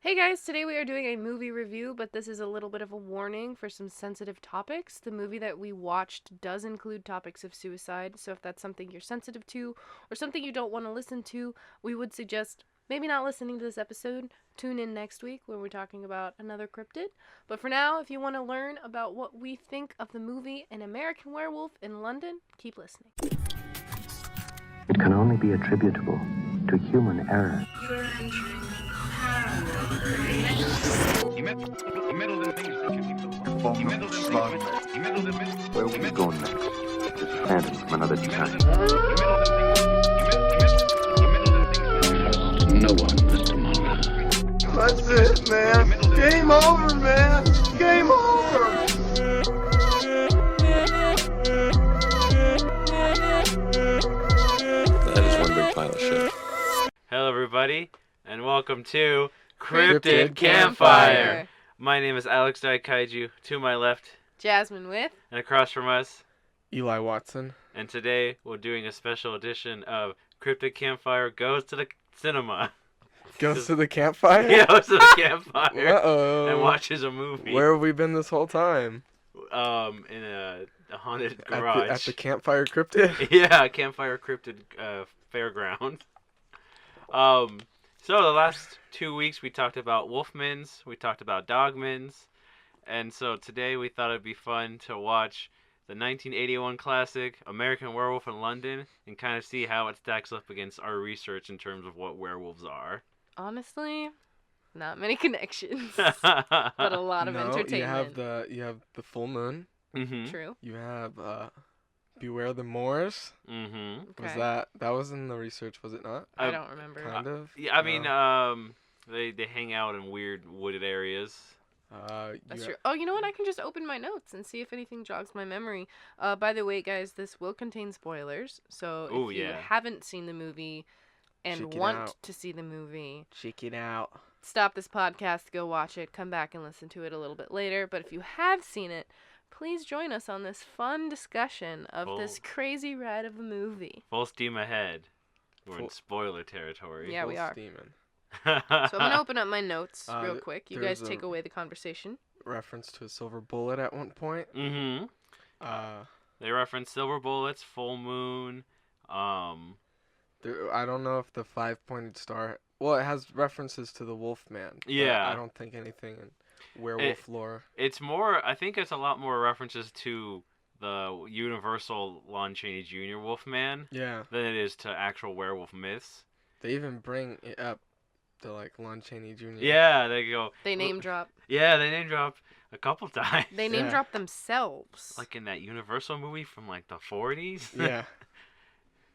Hey guys, today we are doing a movie review, but this is a little bit of a warning for some sensitive topics. The movie that we watched does include topics of suicide, so if that's something you're sensitive to or something you don't want to listen to, we would suggest maybe not listening to this episode. Tune in next week when we're talking about another cryptid. But for now, if you want to learn about what we think of the movie An American Werewolf in London, keep listening. It can only be attributable to human error. You're entering paranormal. He meddled in things that you need to know. He meddled in things. He meddled in things. Where will we go next? Just phantom from another time. No one, Mr. Mulder. That's it, man. Game over, man. Game over. That is one big pile of shit. Hello, everybody, and welcome to Cryptid Campfire. My name is Alex Daikaiju. To my left, Jasmine with and across from us, Eli Watson. and today we're doing a special edition of Cryptid Campfire Goes to the Cinema. Goes to the campfire? He goes to the campfire Uh-oh. and watches a movie. Where have we been this whole time? In a haunted garage. At the campfire cryptid? Yeah, Campfire Cryptid Fairground. So the last 2 weeks we talked about wolfmans, we talked about dogmens, and so today we thought it'd be fun to watch the 1981 classic American Werewolf in London and kind of see how it stacks up against our research in terms of what werewolves are. honestly, not many connections, but a lot of entertainment. You have the full moon. Mm-hmm. True. You have Beware the Moors. Mm-hmm. Was Okay. that was in the research, was it not? I don't remember. Kind of. Yeah, I mean, No. they hang out in weird wooded areas. That's true. Oh, you know what? I can just open my notes and see if anything jogs my memory. By the way, guys, this will contain spoilers. So Ooh, if you yeah. haven't seen the movie and Check it want out. to see the movie, Check it out. stop this podcast, go watch it, come back and listen to it a little bit later. But if you have seen it, please join us on this fun discussion of this crazy ride of a movie. Full steam ahead. We're in Full- spoiler territory. Yeah, we Full are. steaming. So I'm going to open up my notes real th- quick. You guys there's take a- away the conversation. Reference to a silver bullet at one point. Mm-hmm. They reference silver bullets, full moon. I don't know if the 5-pointed star. Well, it has references to the Wolfman. but Yeah. I don't think anything in werewolf lore. It's more. I think it's a lot more references to the Universal Lon Chaney Jr. Wolfman Yeah. than it is to actual werewolf myths. They even bring it up to like Lon Chaney Jr. Yeah, they go. They name drop. Yeah, they name drop a couple times. They name Yeah. drop themselves. Like in that Universal movie from like the 40s. Yeah.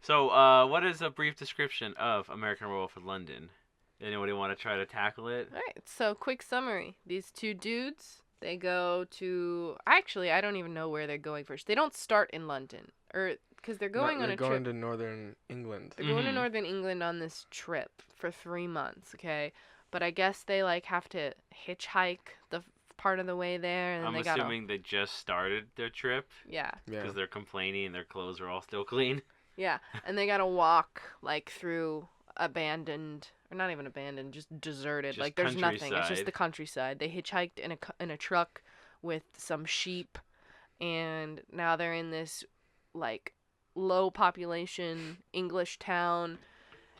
So, what is a brief description of American Werewolf in London? Anybody want to try to tackle it? All right, so quick summary. These two dudes, they go to... Actually, I don't even know where they're going first. They don't start in London, or because they're going on a They're going trip. to northern England. They're going to Mhm. northern England on this trip for 3 months, okay? But I guess they, like, have to hitchhike the part of the way there, and then I'm they gotta... assuming they just started their trip Yeah, Yeah. because they're complaining and their clothes are all still clean. yeah. And they gotta walk, like, through abandoned... Or not even abandoned, just deserted. Just like, there's nothing. It's just countryside. the countryside. They hitchhiked in a truck with some sheep, and now they're in this, like, low population English town,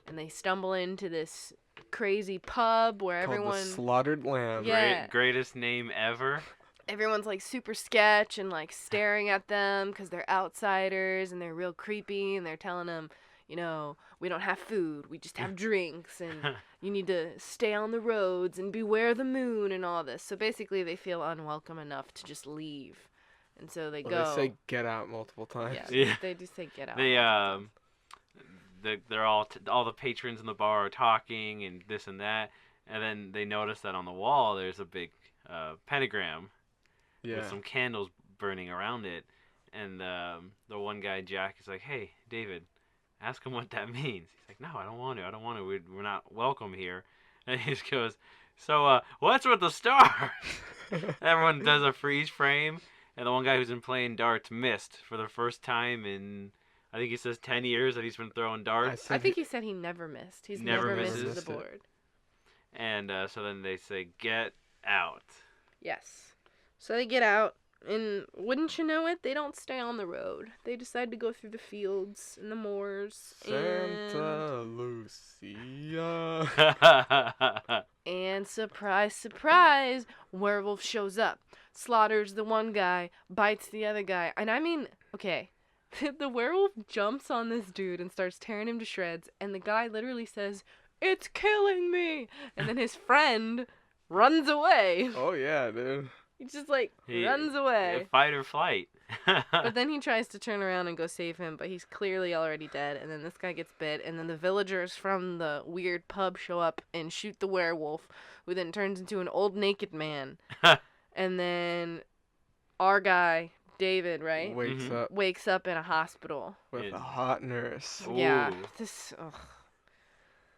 and they stumble into this crazy pub where Called everyone... the Slaughtered Lamb. Yeah. Greatest name ever. Everyone's, like, super sketch and, like, staring at them because they're outsiders and they're real creepy, and they're telling them, you know, we don't have food, we just have drinks, and you need to stay on the roads and beware the moon and all this. So basically they feel unwelcome enough to just leave. And so they Well, go. they say get out multiple times. Yeah, Yeah. they do say get out. They're all the patrons in the bar are talking and this and that, and then they notice that on the wall there's a big pentagram Yeah. with some candles burning around it, and the one guy Jack is like, "Hey, David, ask him what that means." He's like, "No, I don't want to. We're not welcome here." And he just goes, "So what's with the stars?" Everyone does a freeze frame, and the one guy who's been playing darts missed for the first time in, I think he says 10 years that he's been throwing darts. I think he said he never missed. He's Never never misses. missed the Missed it. board. And so then they say, get out. Yes. So they get out, and wouldn't you know it, they don't stay on the road. They decide to go through the fields and the moors. Santa Lucia. And surprise, surprise, werewolf shows up, slaughters the one guy, bites the other guy. And I mean, okay, the werewolf jumps on this dude and starts tearing him to shreds, and the guy literally says, "It's killing me!" And then his friend runs away. Oh yeah, dude. He just like He- runs away. Fight or flight. But then he tries to turn around and go save him, but he's clearly already dead. And then this guy gets bit, and then the villagers from the weird pub show up and shoot the werewolf, who then turns into an old naked man. And then our guy, David, right, Wakes Mhm. up wakes up in a hospital. with Yeah. a hot nurse. Yeah, Ooh. this. Ugh.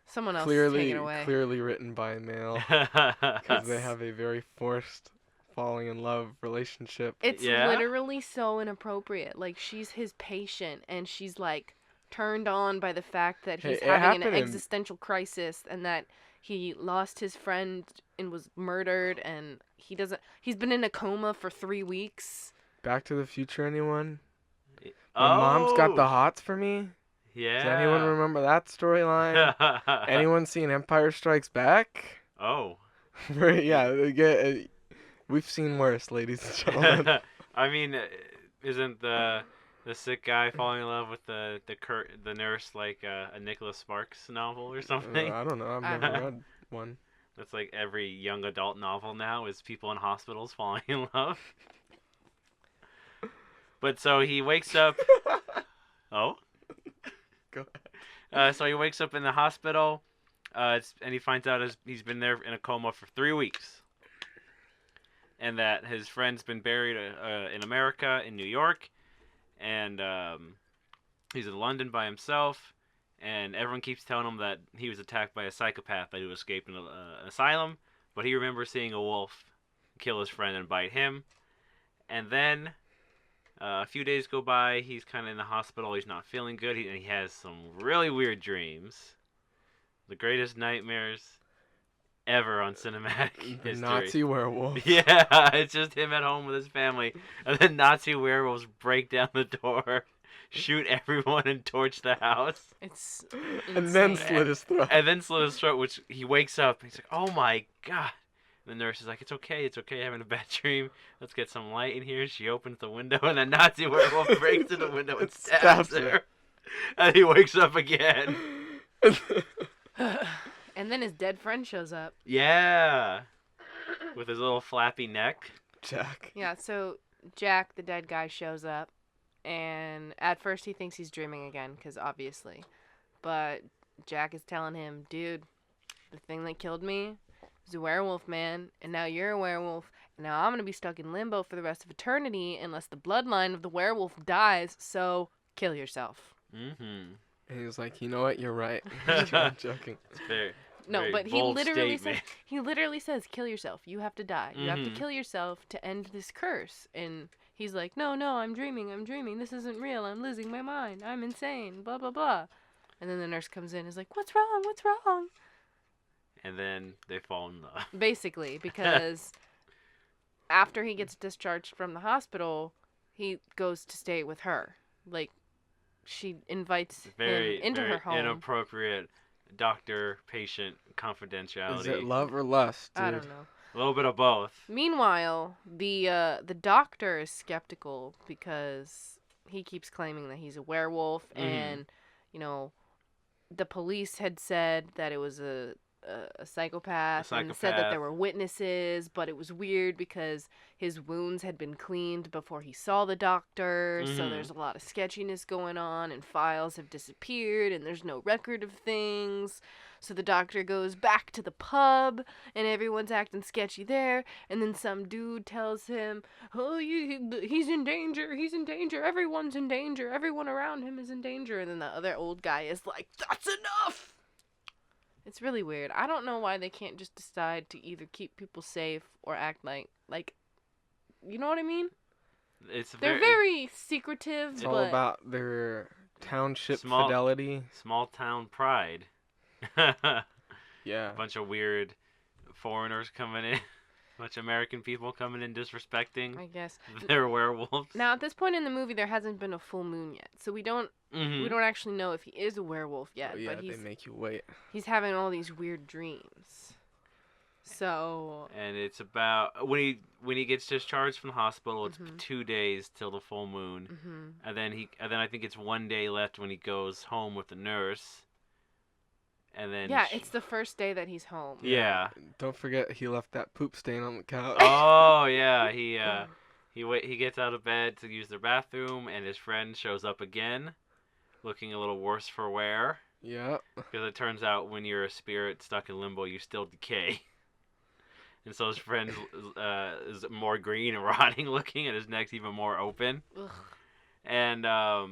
Someone else take Clearly, it away. clearly written by a male, because they have a very forced falling in love relationship. It's Yeah? literally so inappropriate. Like, she's his patient, and she's like turned on by the fact that Hey, he's it having an happened in- existential crisis, and that he lost his friend and was murdered, and he's been in a coma for 3 weeks. Back to the Future, anyone? My mom's got the Oh, hots for me. Yeah. Does anyone remember that storyline? Anyone seen Empire Strikes Back? Oh. Yeah, we've seen worse, ladies and gentlemen. I mean, isn't the sick guy falling in love with the nurse like a Nicholas Sparks novel or something? I don't know. I've I never don't read one. That's like every young adult novel now is people in hospitals falling in love. But so he wakes up. Oh. Go ahead. So he wakes up in the hospital, and he finds out he's been there in a coma for 3 weeks, and that his friend's been buried in America, in New York, and he's in London by himself, and everyone keeps telling him that he was attacked by a psychopath that who escaped an asylum, but he remembers seeing a wolf kill his friend and bite him, and then a few days go by, he's kind of in the hospital, he's not feeling good, and he has some really weird dreams. The greatest nightmares ever on cinematic The history. Nazi werewolf. Yeah, it's just him at home with his family, and then Nazi werewolves break down the door, shoot everyone, and torch the house. It's And then insane. slit his throat. And then slit his throat, which he wakes up, and he's like, oh my god. The nurse is like, it's okay, having a bad dream. Let's get some light in here. She opens the window, and the Nazi werewolf breaks through the window and stabs her. And he wakes up again. And then his dead friend shows up. Yeah. With his little flappy neck. Jack. Yeah, so Jack, the dead guy, shows up, and at first he thinks he's dreaming again, because obviously. But Jack is telling him, dude, the thing that killed me was a werewolf, man, and now you're a werewolf, and now I'm going to be stuck in limbo for the rest of eternity unless the bloodline of the werewolf dies, so kill yourself. Mm-hmm. And he was like, you know what? You're right. I'm joking. It's very, No, very but bold statement. he literally says, kill yourself. You have to die. You have to Mhm. kill yourself to end this curse. And he's like, no, I'm dreaming. This isn't real. I'm losing my mind. I'm insane. Blah, blah, blah. And then the nurse comes in and is like, what's wrong? And then they fall in love. Basically, because after he gets discharged from the hospital, he goes to stay with her. Like, she invites Very, him into very her home. inappropriate doctor-patient confidentiality. Is it love or lust, dude? I don't know. A little bit of both. Meanwhile, the doctor is skeptical because he keeps claiming that he's a werewolf, Mhm. and the police had said that it was a psychopath, and said that psychopath. there were witnesses, but it was weird because his wounds had been cleaned before he saw the doctor, so Mhm. there's a lot of sketchiness going on, and files have disappeared, and there's no record of things. So the doctor goes back to the pub, and everyone's acting sketchy there, and then some dude tells him, oh, he's in danger, everyone's in danger, everyone around him is in danger, and then the other old guy is like, that's enough! It's really weird. I don't know why they can't just decide to either keep people safe or act like, you know what I mean? They're very secretive, It's but all about their township Small- fidelity. small town pride. Yeah. Bunch of weird foreigners coming in, a bunch of American people coming in disrespecting I guess. their werewolves. Now, at this point in the movie, there hasn't been a full moon yet, so we don't actually know if he is a werewolf yet. Oh, yeah, but they make you wait. he's having all these weird dreams. So. And it's about when he gets discharged from the hospital. It's 2 days till the full moon, and then I think it's 1 day left when he goes home with the nurse. And then Yeah, it's the first day that he's home. Yeah. Don't forget he left that poop stain on the couch. Oh yeah, he gets out of bed to use the bathroom, and his friend shows up again, looking a little worse for wear. Yeah. Because it turns out when you're a spirit stuck in limbo, you still decay. And so his friend is more green and rotting looking, and his neck's even more open. Ugh. And a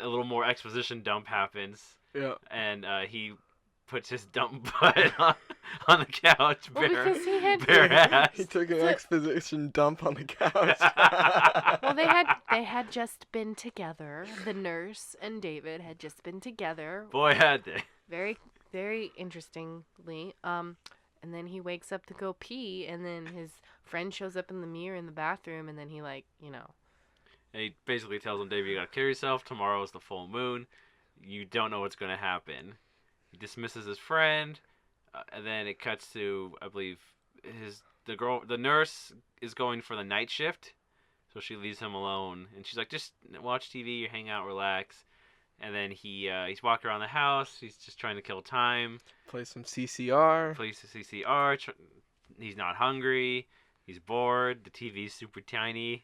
little more exposition dump happens. Yeah. And he puts his dump butt on the couch, Well, because he had bare ass. He took an exposition dump on the couch. Well, they had just been together. The nurse and David had just been together. Boy, had they. Very, very interestingly. And then he wakes up to go pee, and then his friend shows up in the mirror in the bathroom, and then he And he basically tells him, David, you gotta kill yourself. Tomorrow is the full moon. You don't know what's gonna happen. He dismisses his friend, and then it cuts to, I believe, the nurse is going for the night shift, so she leaves him alone, and she's like, just watch TV, you hang out, relax. And then he's walking around the house. He's just trying to kill time. Play some CCR. Plays the CCR. He's not hungry. He's bored. The TV's super tiny.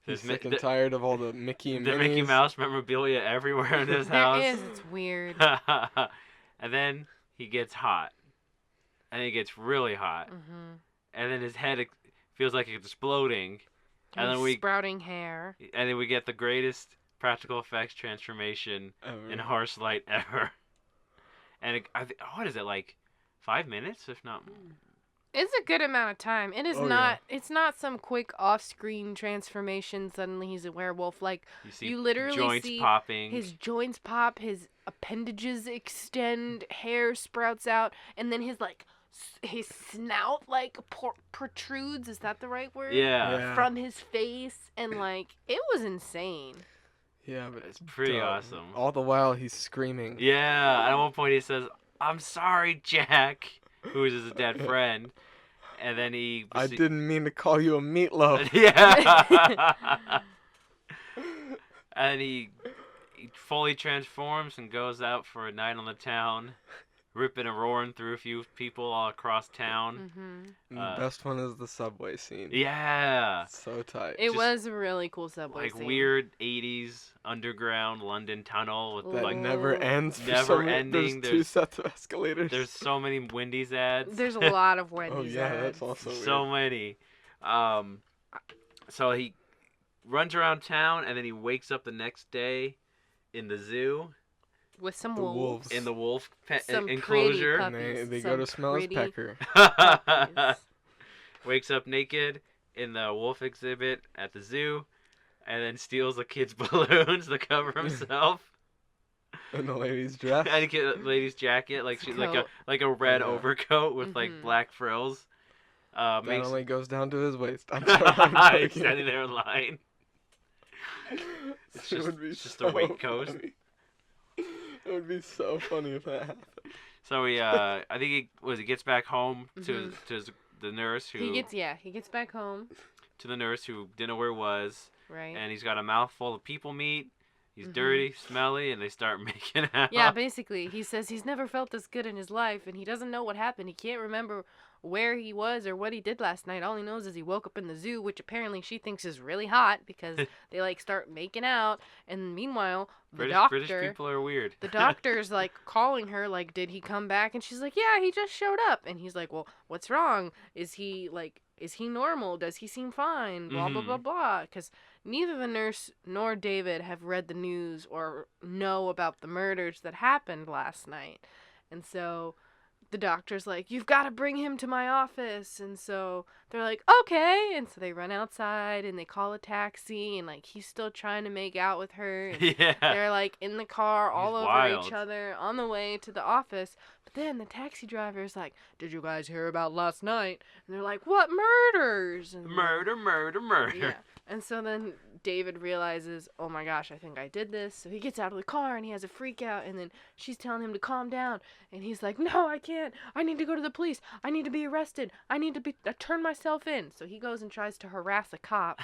He's sick and tired of all the Mickey and the Minnie's. Mickey Mouse memorabilia everywhere in this house. there is. It's weird. And then he gets hot. And he gets really hot. And then his head feels like it's exploding. And then sprouting hair. And then we get the greatest practical effects transformation in harsh light ever. And what is it, like 5 minutes, if not more? It's a good amount of time. It is not. Yeah. It's not some quick off-screen transformation. Suddenly he's a werewolf. Like you literally joints see popping. His joints pop. His appendages extend. Hair sprouts out, and then his snout protrudes. Is that the right word? Yeah. From his face, and it was insane. Yeah, but it's pretty awesome. All the while he's screaming. Yeah. At one point he says, "I'm sorry, Jack," who is his dead friend. And then I didn't mean to call you a meatloaf. Yeah. And he fully transforms and goes out for a night on the town, ripping and roaring through a few people all across town. And the best one is the subway scene. Yeah. So tight. It was a really cool subway scene. Weird 80s underground London tunnel with that never ends. Never ending. There's 2 sets of escalators. There's so many Wendy's ads. There's a lot of Wendy's ads. Oh yeah, ads. that's also weird. So many. So he runs around town, and then he wakes up the next day in the zoo. With some wolves. In the wolf enclosure. And they go to smell his pecker. Wakes up naked in the wolf exhibit at the zoo, and then steals the kid's balloons to cover himself. And the lady's dress. And the lady's jacket, she's like a red overcoat with black frills. That only goes down to his waist. I'm He's standing there in line. It's just a waistcoat. It would be so funny if that happened. So I think he gets back home to the nurse who he gets back home to the nurse who didn't know where he was. Right. And he's got a mouthful of people meat. He's dirty, smelly, and they start making out. Yeah, basically, he says he's never felt this good in his life, and he doesn't know what happened. He can't remember where he was or what he did last night. All he knows is he woke up in the zoo, which apparently she thinks is really hot because they start making out. And meanwhile, British people are weird. The doctor's calling her, did he come back? And she's like, yeah, he just showed up. And he's like, well, what's wrong? Is he normal? Does he seem fine? Blah, blah, blah, blah. Because neither the nurse nor David have read the news or know about the murders that happened last night. And so the doctor's like, you've got to bring him to my office. And so they're like, okay. And so they run outside and they call a taxi, and he's still trying to make out with her. And yeah. They're in the car all over wild. each other on the way to the office. But then the taxi driver is like, "Did you guys hear about last night?" And they're like, "What murders?" And Murder, murder, murder. yeah. And so then David realizes, oh my gosh, I think I did this. So he gets out of the car and he has a freak out. And then she's telling him to calm down. And he's like, no, I can't. I need to go to the police. I need to be arrested. I need to turn myself in. So he goes and tries to harass a cop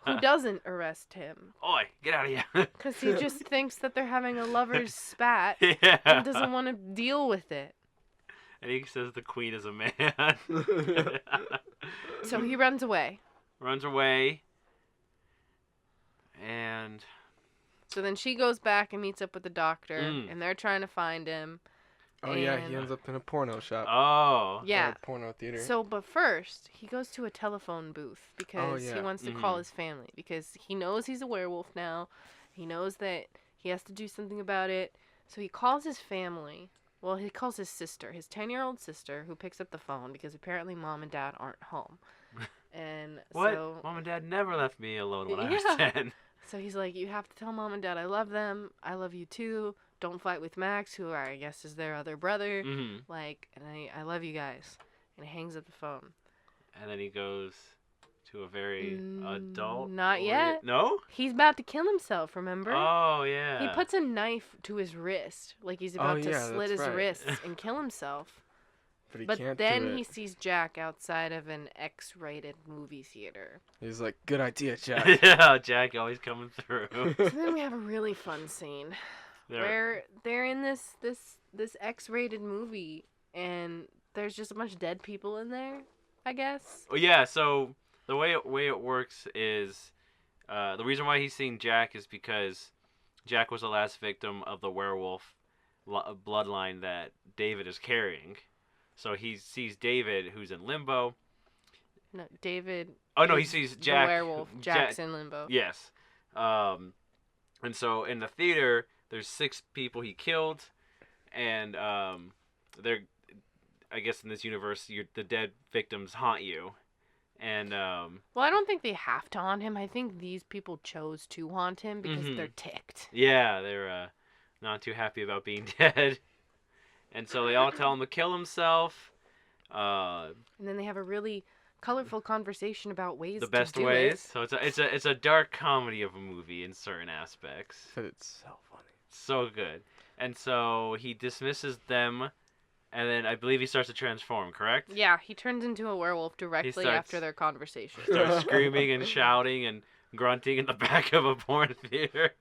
who doesn't arrest him. Oi, get out of here. Because he just thinks that they're having a lover's spat Yeah. and doesn't want to deal with it. And he says the queen is a man. So he runs away. Runs away. And So then she goes back and meets up with the doctor. And they're trying to find him. Oh yeah, he ends up in a porno shop. oh. Yeah. Or a porno theater. So, but first, he goes to a telephone booth because yeah. he wants to call his family because he knows he's a werewolf now. He knows that he has to do something about it. So he calls his family. Well, he calls his sister, his 10-year-old sister, who picks up the phone because apparently mom and dad aren't home. And What? so Mom and Dad never left me alone when I was Yeah. 10. So he's like, you have to tell mom and dad I love them. I love you too. Don't fight with Max, who I guess is their other brother. Mm-hmm. Like, and I love you guys. And he hangs up the phone. And then he goes to a very adult. Not yet. No? He's about to kill himself, remember? Oh, yeah. He puts a knife to his wrist, like he's about to yeah, slit that's his right. wrists and kill himself. But he But can't do then it. he sees Jack outside of an X-rated movie theater. He's like, good idea, Jack. Yeah, Jack always coming through. So then we have a really fun scene There- where they're in this X-rated movie, and there's just a bunch of dead people in there, I guess. Oh, yeah, so the way it works is the reason why he's seeing Jack is because Jack was the last victim of the werewolf bloodline that David is carrying. So he sees David, who's in limbo. No, David. Oh no, he is sees the Jack. werewolf. Jack's in limbo. Yes. And so in the theater, there's 6 people he killed, and they're, I guess in this universe, the dead victims haunt you, and Well, I don't think they have to haunt him. I think these people chose to haunt him because Mhm. they're ticked. yeah, they're not too happy about being dead, and so they all tell him to kill himself. And then they have a really colorful conversation about ways The best to do ways. it. So it's a dark comedy of a movie in certain aspects. But it's so funny. So good. And so he dismisses them, and then I believe he starts to transform, correct? Yeah, he turns into a werewolf directly starts- after their conversation. Starts screaming and shouting and grunting in the back of a porn theater.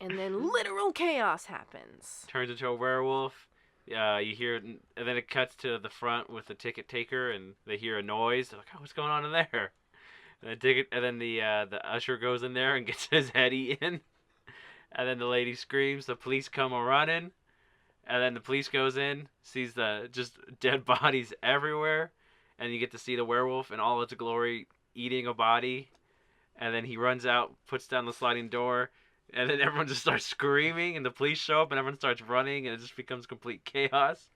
And then literal chaos happens. Turns into a werewolf. You hear, and then it cuts to the front with the ticket taker, and they hear a noise. They're like, "Oh, what's going on in there?" And then the usher goes in there and gets his head eaten. And then the lady screams. The police come a running, and then the police goes in, sees the just dead bodies everywhere, and you get to see the werewolf in all its glory eating a body. And then he runs out, puts down the sliding door. And then everyone just starts screaming, and the police show up, and everyone starts running, and it just becomes complete chaos.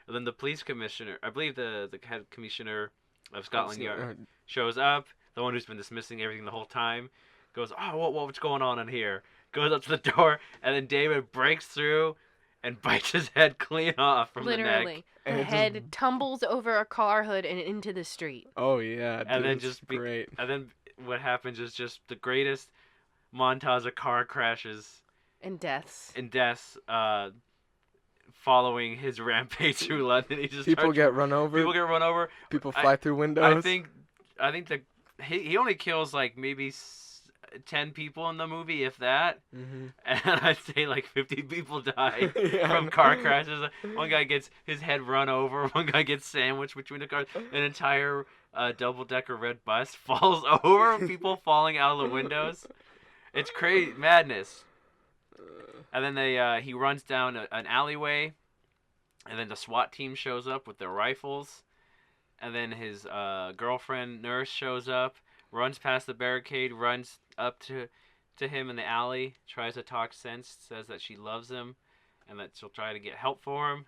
And then the police commissioner, I believe the head commissioner of Scotland Yard, shows up, the one who's been dismissing everything the whole time, goes, "Oh, what's going on in here?" Goes up to the door, and then David breaks through and bites his head clean off from the neck. Literally. The And it head tumbles over a car hood and into the street. Oh yeah, dude, And then it's just great. And then what happens is just the greatest montage of car crashes And deaths. and deaths following his rampage through London. He just People starts- get run over. people get run over. People fly through windows. I think he only kills like maybe 10 people in the movie, if that. Mm-hmm. And I'd say like 50 people die Yeah, I from know. car crashes. One guy gets his head run over. One guy gets sandwiched between the cars. An entire double-decker red bus falls over. People falling out of the windows. It's crazy madness. And then he runs down an alleyway, and then the SWAT team shows up with their rifles. And then his girlfriend nurse shows up, runs past the barricade, runs up to him in the alley, tries to talk sense, says that she loves him, and that she'll try to get help for him.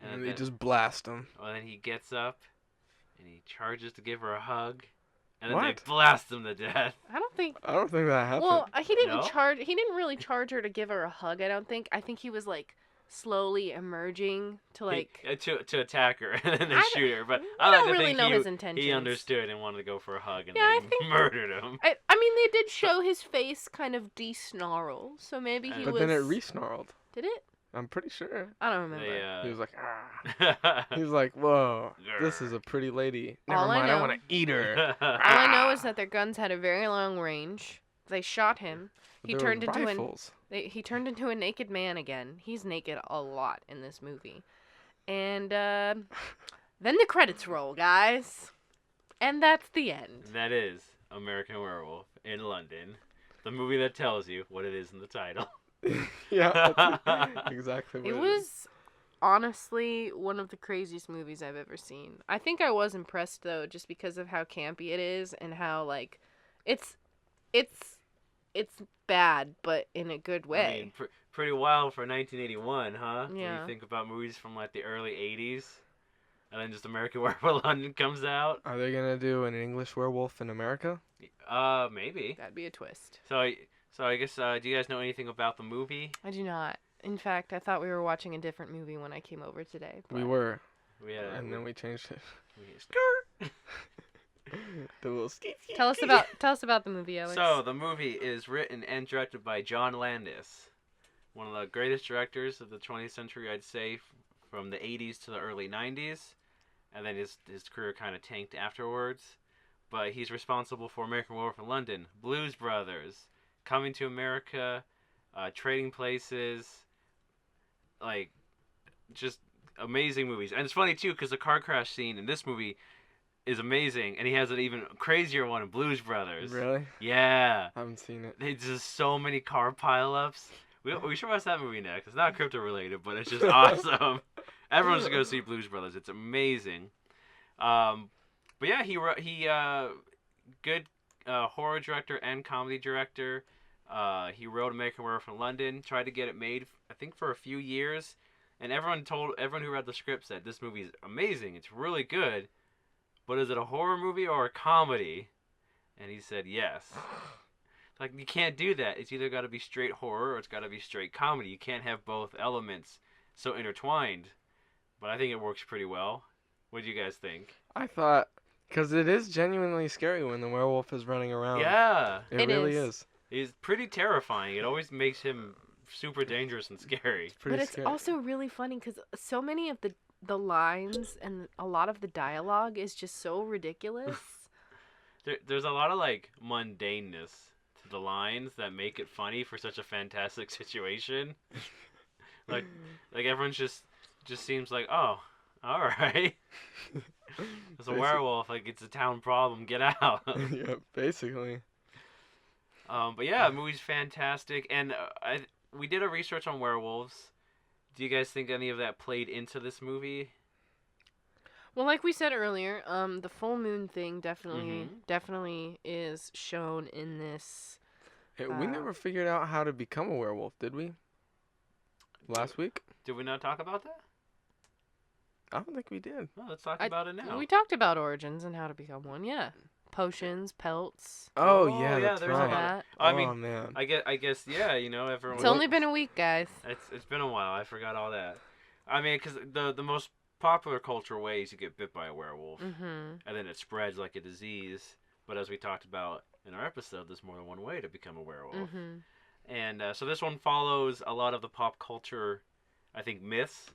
And they just blast him. Well, then he gets up, and he charges to give her a hug, and then What? they blast him to death. I don't think. I don't think that happened. Well, he didn't No? charge. He didn't really charge her to give her a hug. I don't think. I think he was like slowly emerging to like. to attack her and then I shoot her. But we I like don't to really think know he, his intentions. he understood and wanted to go for a hug and Yeah, I then think- murdered him. I mean, they did show his face kind of de-snarl, so maybe he But was. then it re-snarled. Did it? I'm pretty sure. I don't remember. They, He was like, ah. He was like, whoa, this Grr. is a pretty lady. Never All I mind, I know- want to eat her. All I know is that their guns had a very long range. They shot him. He There were turned into rifles. he turned into a naked man again. He's naked a lot in this movie. And then the credits roll, guys. And that's the end. That is American Werewolf in London. The movie that tells you what it is in the title. Yeah, that's exactly what It it is. was honestly one of the craziest movies I've ever seen. I think I was impressed though, just because of how campy it is and how like it's bad, but in a good way. I mean, pretty wild for 1981, huh? When Yeah. you think about movies from like the early 80s, and then just American Werewolf London comes out. Are they gonna do an English werewolf in America? Maybe. That'd be a twist. So I guess do you guys know anything about the movie? I do not. In fact, I thought we were watching a different movie when I came over today. We but- were, We had, and then we changed it. we- The little skeet. Tell us about the movie, Alex. So the movie is written and directed by John Landis, one of the greatest directors of the 20th century, I'd say, from the 80s to the early 90s, and then his career kind of tanked afterwards. But he's responsible for American Werewolf in London, Blues Brothers, Coming to America, Trading Places, like just amazing movies. And it's funny too because the car crash scene in this movie is amazing, and he has an even crazier one in Blues Brothers. Really? Yeah. I haven't seen it. It's just so many car pileups. We should watch that movie next. It's not crypto related, but it's just awesome. Everyone should go see Blues Brothers. It's amazing. But yeah, he good horror director and comedy director. He wrote American Werewolf in London. Tried to get it made, I think, for a few years, and everyone who read the script said this movie is amazing. It's really good. But is it a horror movie or a comedy? And he said yes. Like, you can't do that. It's either got to be straight horror or it's got to be straight comedy. You can't have both elements so intertwined. But I think it works pretty well. What do you guys think? I thought, because it is genuinely scary when the werewolf is running around. Yeah. It It really is. is. He's pretty terrifying. It always makes him super dangerous and scary. It's pretty but it's scary. also really funny because so many of the lines and a lot of the dialogue is just so ridiculous. There's a lot of, like, mundaneness to the lines that make it funny for such a fantastic situation. like everyone just seems like, oh, all right. It's a werewolf. Like, it's a town problem. Get out. Yeah, basically. But yeah, the movie's fantastic. And we did a research on werewolves. Do you guys think any of that played into this movie? Well, like we said earlier, the full moon thing Mhm. definitely is shown in this. Hey, we never figured out how to become a werewolf, did we? Last week? Did we not talk about that? I don't think we did. Well, let's talk about it now. We talked about origins and how to become one. Yeah, potions, pelts, Oh, Oh, yeah, yeah, that's there's a all right. lot that. I Oh, mean, man. I guess, yeah, you know, everyone. It's only been a week, guys. It's been a while. I forgot all that. I mean, because the most popular cultural way is to get bit by a werewolf, Mm-hmm. and then it spreads like a disease. But as we talked about in our episode, there's more than one way to become a werewolf. Mm-hmm. And so this one follows a lot of the pop culture, I think, myths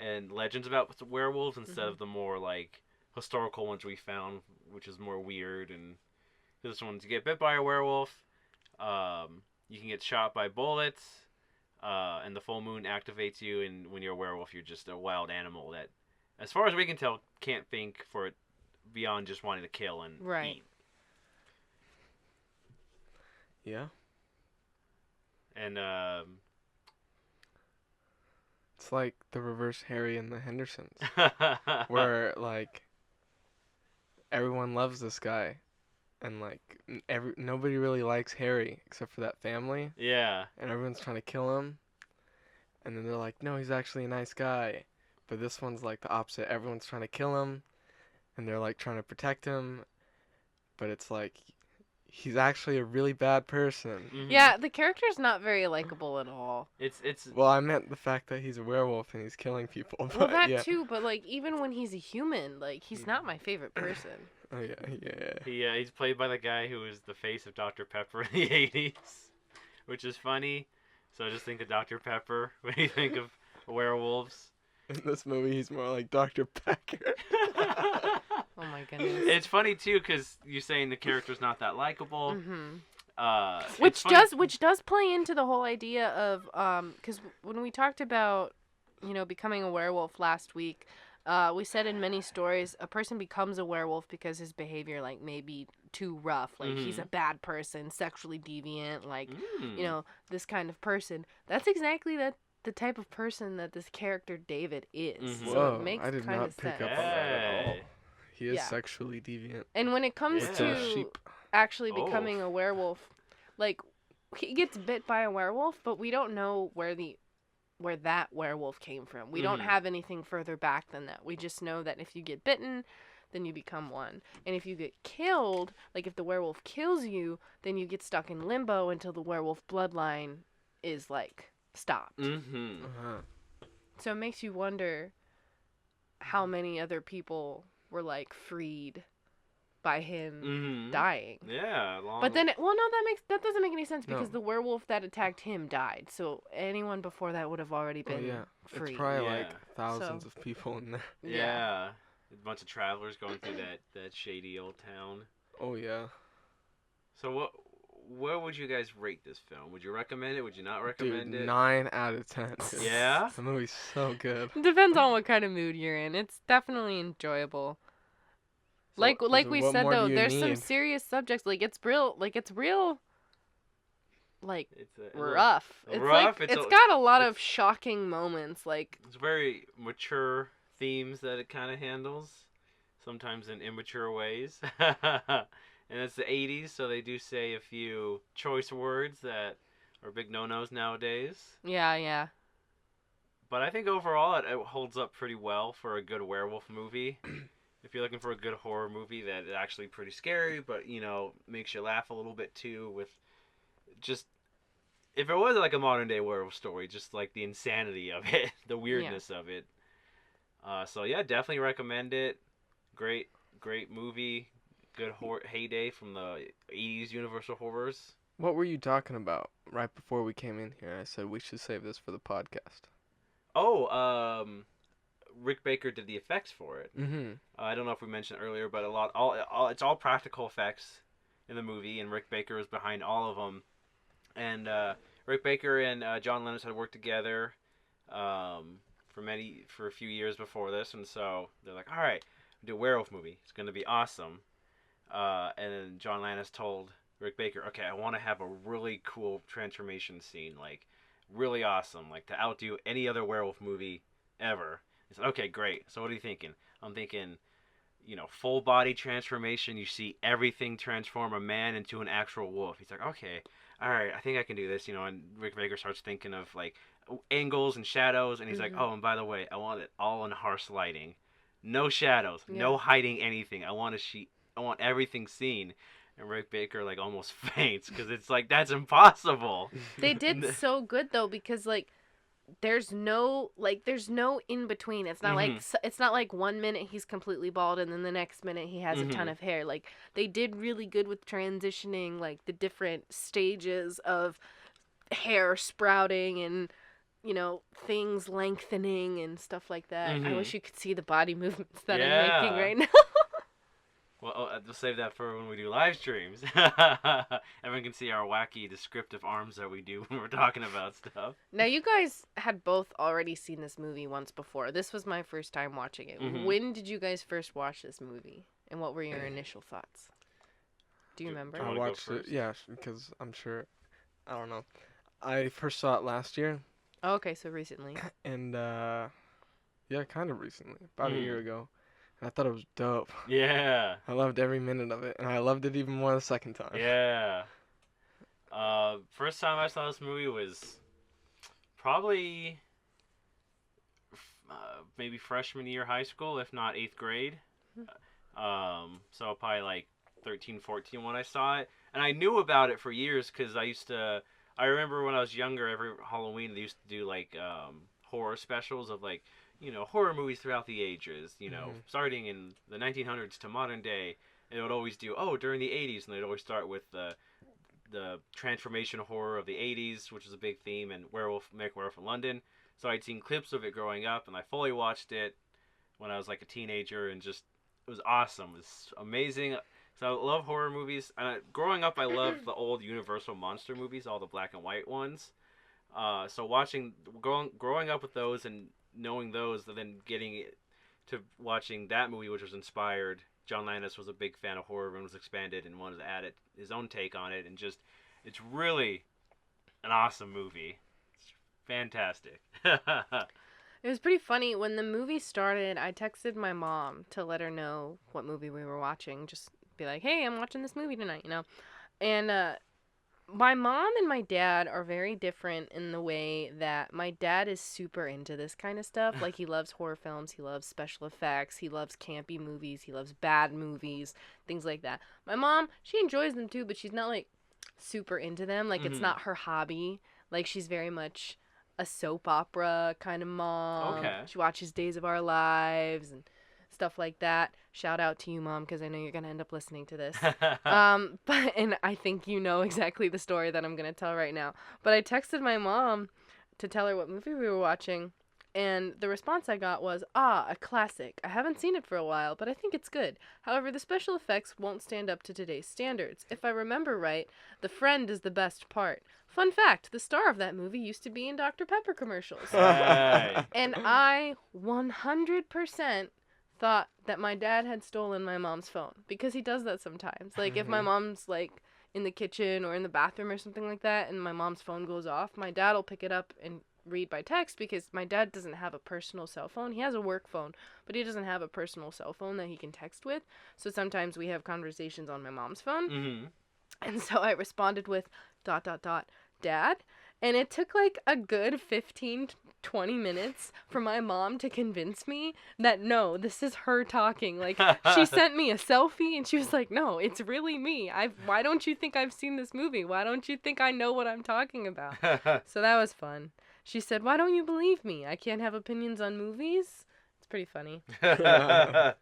and legends about werewolves instead of the more like historical ones we found, which is more weird. And this one's you get bit by a werewolf, you can get shot by bullets, and the full moon activates you. And when you're a werewolf, you're just a wild animal that, as far as we can tell, can't think for it beyond just wanting to kill and Right. eat. Yeah. And It's like the reverse Harry and the Hendersons, where like everyone loves this guy, and like nobody really likes Harry except for that family, yeah. and everyone's trying to kill him, and then they're like, no, he's actually a nice guy, but this one's like the opposite. Everyone's trying to kill him, and they're like trying to protect him, but it's like he's actually a really bad person. Mhm. Yeah, the character's not very likable at all. It's Well, I meant the fact that he's a werewolf and he's killing people. But Well, that yeah. too, but like even when he's a human, like he's not my favorite person. Oh yeah. he's played by the guy who was the face of Dr. Pepper in the 80s, which is funny. So just think of Dr. Pepper when you think of werewolves. In this movie, he's more like Dr. Pecker. Oh my goodness. It's funny too because you're saying the character's not that likable. It's funny- Which does play into the whole idea of because when we talked about becoming a werewolf last week, we said in many stories a person becomes a werewolf because his behavior like may be too rough, like he's a bad person, sexually deviant, like this kind of person. That's exactly the type of person that this character David is. So Whoa, it makes I did kind not of pick sense. up on that at all. Hey. He is Yeah. sexually deviant. And when it comes Yeah. With a to sheep. actually Oh. becoming a werewolf, like he gets bit by a werewolf, but we don't know where that werewolf came from. We don't Mhm. have anything further back than that. We just know that if you get bitten, then you become one. And if you get killed, like if the werewolf kills you, then you get stuck in limbo until the werewolf bloodline is like stopped. Mhm. Uh-huh. So it makes you wonder how many other people were like freed by him Mhm. dying. Yeah. But then, well, no, that doesn't make any sense because No. the werewolf that attacked him died. So anyone before that would have already Oh been yeah. free. It's probably Yeah. like thousands of people in there. Yeah. A bunch of travelers going through that shady old town. Oh yeah. So where would you guys rate this film? Would you recommend it? Would you not recommend Dude, it? 9 out of 10. Yeah? The movie's so good. Depends on what kind of mood you're in. It's definitely enjoyable. So- like so we what said more do though, you there's some need? serious subjects. Like it's real. Like It's a rough. It's rough, like it's it's a- got a lot of it's- shocking moments. Like It's very mature themes that it kind of handles, sometimes in immature ways. And it's the 80s, so they do say a few choice words that are big no-nos nowadays. yeah. But I think overall it holds up pretty well for a good werewolf movie. If you're looking for a good horror movie that is actually pretty scary, but makes you laugh a little bit too, with just if it was like a modern day werewolf story, just like the insanity of it, the weirdness of it. So yeah, definitely recommend it. Great movie. Good heyday from the 80s Universal horrors. What were you talking about right before we came in here? I said we should save this for the podcast. Oh, Rick Baker did the effects for it. Mm-hmm. I don't know if we mentioned earlier, but it's all practical effects in the movie, and Rick Baker was behind all of them. And Rick Baker and John Lennon had worked together for a few years before this, and so they're like, all right, do a werewolf movie. It's gonna be awesome. And then John Landis told Rick Baker, okay, I want to have a really cool transformation scene, like really awesome, like to outdo any other werewolf movie ever. He said, okay, great. So what are you thinking? I'm thinking, full body transformation. You see everything transform a man into an actual wolf. He's like, okay, all right, I think I can do this, and Rick Baker starts thinking of like angles and shadows, and he's like, oh, and by the way, I want it all in harsh lighting, no shadows, no hiding anything. I want everything seen. And Rick Baker like almost faints because it's like that's impossible. They did so good though because like there's no in between. It's not like 1 minute he's completely bald and then the next minute he has a ton of hair. Like they did really good with transitioning like the different stages of hair sprouting and things lengthening and stuff like that. I wish you could see the body movements that I'm making right now. Well, we'll save that for when we do live streams. Everyone can see our wacky descriptive arms that we do when we're talking about stuff. Now, you guys had both already seen this movie once before. This was my first time watching it. When did you guys first watch this movie? And what were your initial thoughts? Do you remember? wanna I go watched it, first? yeah, because I'm sure, I don't know. I first saw it last year, Oh, okay, so recently. and yeah, kind of recently, about a year ago. And I thought it was dope. Yeah. I loved every minute of it, and I loved it even more the second time. Yeah. First time I saw this movie was probably maybe freshman year high school, if not 8th grade. So probably like 13, 14 when I saw it. And I knew about it for years because I remember when I was younger, every Halloween they used to do like horror specials of like, horror movies throughout the ages, starting in the 1900s to modern day. And it would always do, during the 80s, and they'd always start with the transformation horror of the 80s, which was a big theme, and American Werewolf in London. So I'd seen clips of it growing up, and I fully watched it when I was like a teenager, and just, it was awesome. It was amazing. So I love horror movies. Growing up, I loved the old Universal monster movies, all the black and white ones. So growing up with those and knowing those, and then getting to watching that movie, which was inspired. John Landis was a big fan of horror and was expanded and wanted to add his own take on it, and just, it's really an awesome movie. It's fantastic. It was pretty funny. When the movie started, I texted my mom to let her know what movie we were watching. Just be like, hey, I'm watching this movie tonight, And my mom and my dad are very different in the way that my dad is super into this kind of stuff. Like, he loves horror films, he loves special effects, he loves campy movies, he loves bad movies, things like that. My mom, she enjoys them too, but she's not, like, super into them. Like, it's not her hobby. Like, she's very much a soap opera kind of mom. Okay. She watches Days of Our Lives and stuff like that. Shout out to you, Mom, because I know you're going to end up listening to this. And I think you know exactly the story that I'm going to tell right now. But I texted my mom to tell her what movie we were watching, and the response I got was, a classic. I haven't seen it for a while, but I think it's good. However, the special effects won't stand up to today's standards. If I remember right, the friend is the best part. Fun fact, the star of that movie used to be in Dr. Pepper commercials. Hey. And I 100% thought that my dad had stolen my mom's phone, because he does that sometimes. Like, if my mom's, like, in the kitchen or in the bathroom or something like that, and my mom's phone goes off, my dad will pick it up and read by text, because my dad doesn't have a personal cell phone. He has a work phone, but he doesn't have a personal cell phone that he can text with. So sometimes we have conversations on my mom's phone. Mm-hmm. And so I responded with ... Dad. And it took like a good 15, 20 minutes for my mom to convince me that no, this is her talking. Like, she sent me a selfie and she was like, no, it's really me. Why don't you think I've seen this movie? Why don't you think I know what I'm talking about? So that was fun. She said, why don't you believe me? I can't have opinions on movies. It's pretty funny. But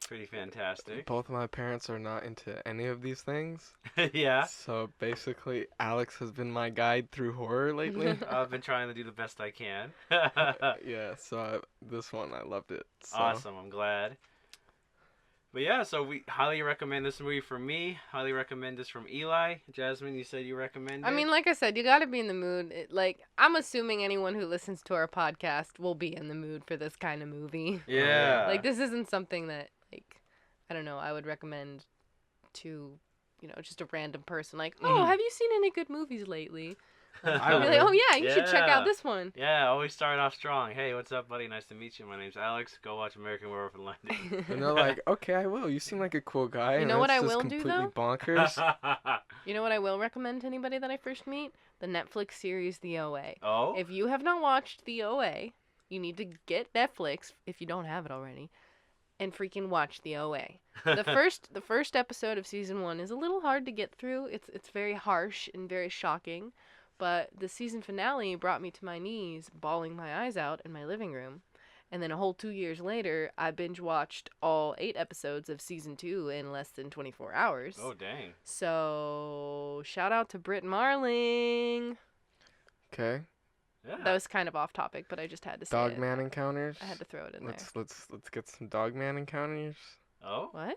Pretty fantastic. Both of my parents are not into any of these things. Yeah. So basically, Alex has been my guide through horror lately. I've been trying to do the best I can. Yeah, so this one, I loved it. So. Awesome, I'm glad. But yeah, so we highly recommend this movie from me. Highly recommend this from Eli. Jasmine, you said you recommend it? I mean, like I said, you gotta be in the mood. I'm assuming anyone who listens to our podcast will be in the mood for this kind of movie. Yeah. Like, this isn't something that, like, I don't know, I would recommend to, just a random person. Like, oh, have you seen any good movies lately? I'd be like, oh yeah, you should check out this one. Yeah, always start off strong. Hey, what's up, buddy? Nice to meet you. My name's Alex. Go watch American Werewolf in London. And they're like, okay, I will. You seem like a cool guy. You and know what it's I just will do, completely though? bonkers. You know what I will recommend to anybody that I first meet? The Netflix series The OA. Oh? If you have not watched The OA, you need to get Netflix, if you don't have it already, and freaking watch The OA. The first episode of season 1 is a little hard to get through. It's very harsh and very shocking. But the season finale brought me to my knees, bawling my eyes out in my living room. And then a whole 2 years later, I binge watched all 8 episodes of season 2 in less than 24 hours. Oh, dang. So, shout out to Britt Marling. Okay. Yeah. That was kind of off topic, but I just had to say it. Dogman encounters. I had to throw it in there. Let's get some Dogman encounters. Oh? What?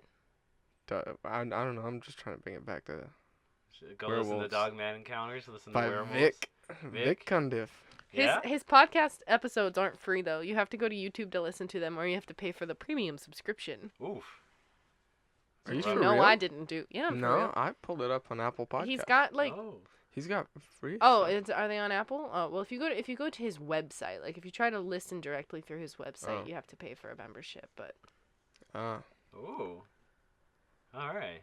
I don't know. I'm just trying to bring it back to Go Werewolves. listen to Dogman Encounters. Listen to by Werewolves. Vic Cundiff. His podcast episodes aren't free, though. You have to go to YouTube to listen to them, or you have to pay for the premium subscription. Oof. Are you Which for know real? I didn't do. Yeah, for No, real. I pulled it up on Apple Podcasts. He's got like. Oh. He's got free. Oh, stuff. are they on Apple? Oh, well, if you go to his website, like if you try to listen directly through his website, you have to pay for a membership. But Ooh. All right.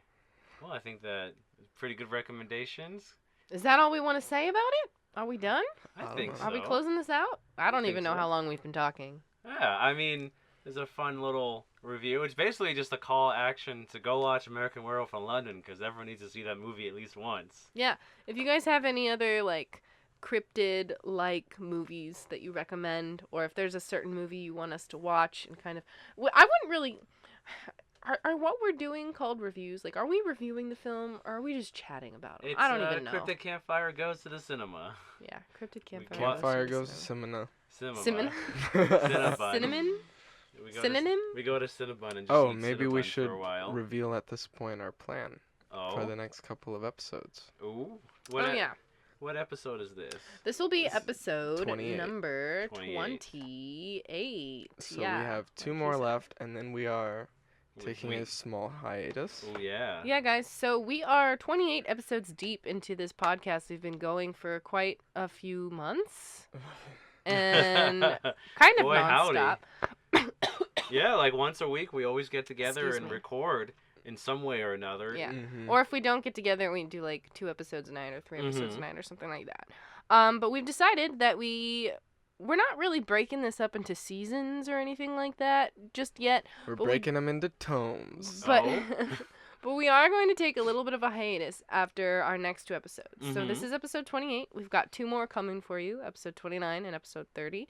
Well, I think that pretty good recommendations. is that all we want to say about it? Are we done? I think so. Are we closing this out? I don't think even know so. how long we've been talking. Yeah, I mean, is a fun little review. It's basically just a call action to go watch American Werewolf in London because everyone needs to see that movie at least once. Yeah. If you guys have any other like cryptid-like movies that you recommend, or if there's a certain movie you want us to watch and kind of, I wouldn't really. Are what we're doing called reviews? Like, are we reviewing the film, or are we just chatting about it? It's, I don't even know. Cryptid Campfire goes to the cinema. Yeah, Cryptid Campfire. Campfire goes to Cinnamon. Cinema. Cinnamon. Cinnamon. We go Synonym? we go to Cinnabon and just Oh, eat maybe we Cinnabon should for a while. reveal at this point our plan for the next couple of episodes. Ooh. Yeah. What episode is this? This will be episode 28. number 28. 28. So yeah. we have two like more you said. left, and then we are taking a small hiatus. Oh, yeah. Yeah, guys. So we are 28 episodes deep into this podcast. We've been going for quite a few months. And kind of Boy, nonstop. Yeah, like once a week we always get together Excuse and me. record in some way or another. Yeah. Mhm. Or if we don't get together, we do like 2 episodes a night or 3 episodes a Mhm. night or something like that. But we've decided that we're not really breaking this up into seasons or anything like that just yet. We're but we- breaking them into tomes. But Oh. but we are going to take a little bit of a hiatus after our next 2 episodes. So this Mhm. is episode 28. We've got 2 more coming for you, episode 29 and episode 30.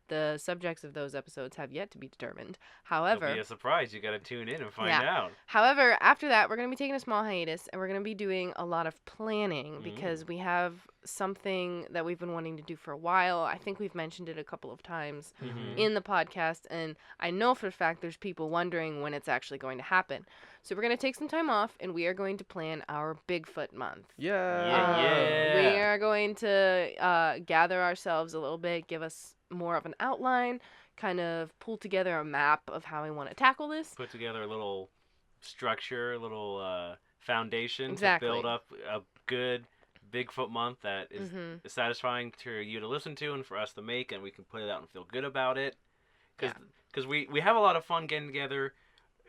The subjects of those episodes have yet to be determined. It'll However, be a surprise. You got to tune in and find Yeah. out. However, after that, we're going to be taking a small hiatus and we're going to be doing a lot of planning because we have something that we've been wanting to do for a while. I think we've mentioned it a couple of times Mhm. in the podcast, and I know for a fact there's people wondering when it's actually going to happen. So we're going to take some time off and we are going to plan our Bigfoot month. Yeah. Yeah. We are going to gather ourselves a little bit, give us more of an outline, kind of pull together a map of how we want to tackle this. Put together a little structure, a little foundation Exactly. to build up a good Bigfoot month that is Mhm. satisfying to you to listen to and for us to make, and we can put it out and feel good about it. Because we have a lot of fun getting together,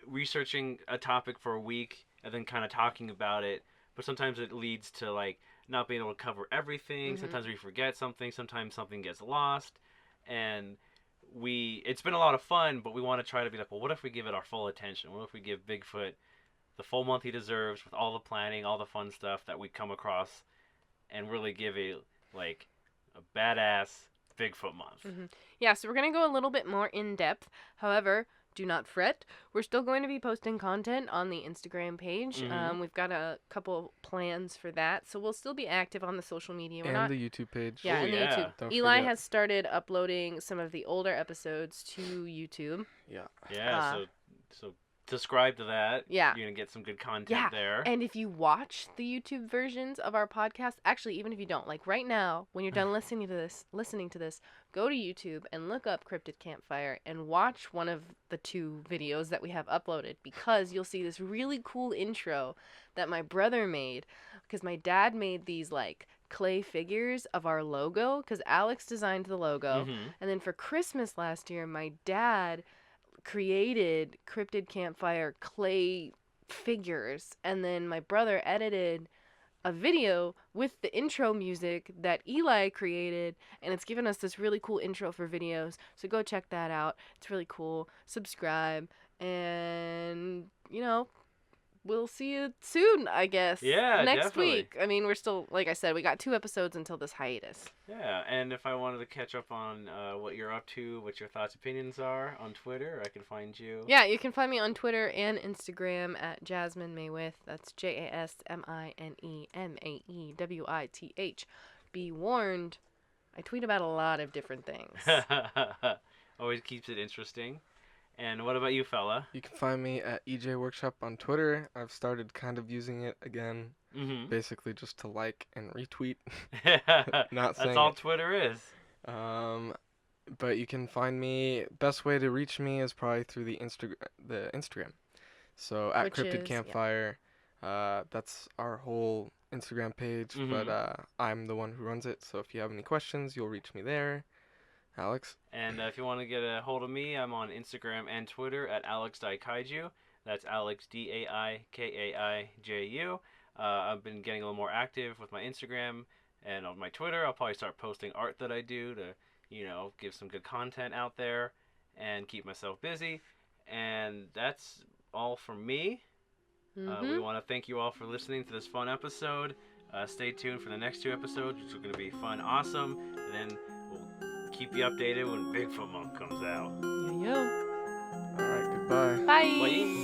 researching a topic for a week, and then kind of talking about it. But sometimes it leads to like not being able to cover everything. Mhm. Sometimes we forget something. Sometimes something gets lost, and it's been a lot of fun. But we want to try to be like, well, what if we give it our full attention? What if we give Bigfoot the full month he deserves with all the planning, all the fun stuff that we come across, and really give it like a badass Bigfoot month? Yeah, so we're going to go a little bit more in depth. However, do not fret. We're still going to be posting content on the Instagram page. Mhm. We've got a couple plans for that, so we'll still be active on the social media. We're And not. the YouTube page. Yeah, Oh, and the yeah. YouTube. Don't Eli forget. has started uploading some of the older episodes to YouTube. Yeah. Yeah, so subscribe to that. Yeah. You're gonna get some good content Yeah, there. and if you watch the YouTube versions of our podcast, actually, even if you don't, like right now, when you're done listening to this, go to YouTube and look up Cryptid Campfire and watch one of the 2 videos that we have uploaded, because you'll see this really cool intro that my brother made, because my dad made these like clay figures of our logo, because Alex designed the logo, Mhm. and then for Christmas last year, my dad created Cryptid Campfire clay figures, and then my brother edited a video with the intro music that Eli created, and it's given us this really cool intro for videos. So go check that out. It's really cool. Subscribe, and we'll see you soon, I guess. Yeah, next definitely. week. I mean, we're still, like I said, we got 2 episodes until this hiatus. Yeah, and if I wanted to catch up on what you're up to, what your thoughts, opinions are on Twitter, I can find you. Yeah, you can find me on Twitter and Instagram at Jasmine Maywith. That's JasmineMaewith. Be warned, I tweet about a lot of different things. Always keeps it interesting. And what about you, fella? You can find me at EJ Workshop on Twitter. I've started kind of using it again, Mm-hmm. basically just to like and retweet. Not That's saying all it. Twitter is. But you can find me. Best way to reach me is probably through the Instagram. So at Which Cryptid is- yeah. Campfire. That's our whole Instagram page. But I'm the one who runs it. So if you have any questions, you'll reach me there. Alex. And if you want to get a hold of me, I'm on Instagram and Twitter at AlexDaiKaiju. That's Alex DAIKAIJU. I've been getting a little more active with my Instagram and on my Twitter. I'll probably start posting art that I do to, give some good content out there. and keep myself busy. And that's all from me. We want to thank you all for listening to this fun episode. Stay tuned for the next 2 episodes, which are going to be fun, awesome. And then we'll keep you updated when Bigfoot Month comes out. Yo. All right, goodbye. Bye. Bye.